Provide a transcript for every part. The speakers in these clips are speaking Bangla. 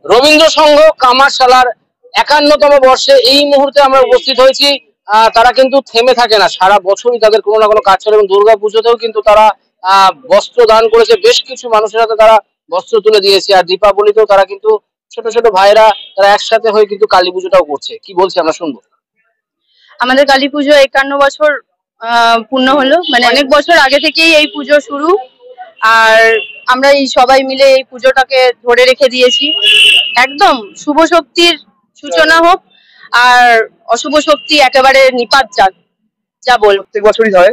রবীন্দ্র সংঘ কামারশালার ৫১তম বর্ষে এই মুহূর্তে আমরা উপস্থিত হয়েছি। তারা কিন্তু থেমে থাকে না, সারা বছরই তাদের কোনো না কোনো কাজ চলে এবং দুর্গাপুজোতেও কিন্তু তারা বস্ত্র দান করেছে, বেশ কিছু মানুষের হাতে তারা বস্ত্র তুলে দিয়েছে। আর দীপাবলিতেও তারা কিন্তু ছোট ছোট ভাইরা তারা একসাথে হয়ে কিন্তু কালী পুজোটাও করছে। কি বলছে আমরা শুনবো। আমাদের কালী পুজো ৫১ বছর পূর্ণ হলো, মানে অনেক বছর আগে থেকেই এই পুজো শুরু। আর আমরা এই সবাই মিলে এই পুজোটাকে ধরে রেখে দিয়েছি। একদম শুভ শক্তির সূচনা হোক আর অশুভ শক্তি একেবারে নিপাত যাক, যা বল। প্রত্যেক বছরই হয়।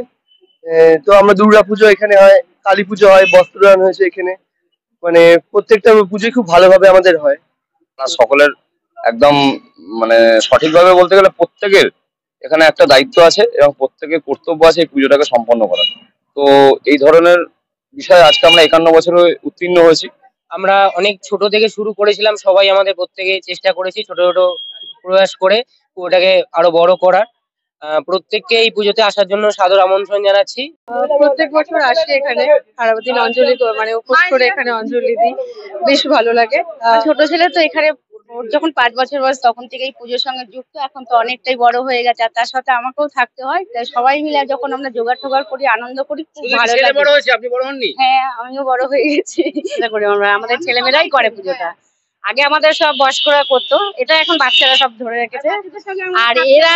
তো আমরা দুর্গাপুজো এখানে হয়, কালী পুজো হয়, বস্ত্রদান হয়েছে এখানে। মানে প্রত্যেকটা পুজোই খুব ভালোভাবে আমাদের হয়। সকলের একদম মানে সঠিকভাবে বলতে গেলে প্রত্যেকের এখানে একটা দায়িত্ব আছে এবং প্রত্যেকের কর্তব্য আছে এই পুজোটাকে সম্পন্ন করার। তো এই ধরনের বিষয়ে আজকে আমরা ৫১ বছরে উত্তীর্ণ হয়েছি। আমরা অনেক ছোট থেকে শুরু করেছিলাম, সবাই আমাদের প্রত্যেকে চেষ্টা করেছি ছোট ছোট প্রয়াস করে পুজোটাকে আরো বড় করার। প্রত্যেককে এই পুজোতে আসার জন্য সাদর আমন্ত্রণ জানাচ্ছি। প্রত্যেক বছর আসি এখানে, সারাদিন অঞ্জলি মানে উপোস করে এখানে অঞ্জলি দিই, বেশ ভালো লাগে। ছোট ছেলে তো এখানে, ওর যখন ৫ বছর বয়স তখন থেকেই পুজোর সঙ্গে যুক্ত, এখন তো অনেকটাই বড় হয়ে গেছে। আর তার সাথে আমাকেও থাকতে হয়, তাই সবাই মিলে যখন আমরা জোগাড় টোগাড় করি, আনন্দ করি, খুব ভালো লাগে। বড় হয়েছে, আপনি বড় হননি? হ্যাঁ, আমিও বড় হয়ে গেছি। এটা করি আমরা, আমাদের ছেলেমেয়েরাই করে পুজোটা। আগে আমাদের সব বয়স্করা করতো, এটা এখন বাচ্চারা সব ধরে রেখেছে। আর এরা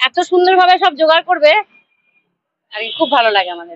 এত সুন্দরভাবে সব জোগাড় করবে, আর খুব ভালো লাগে আমাদের।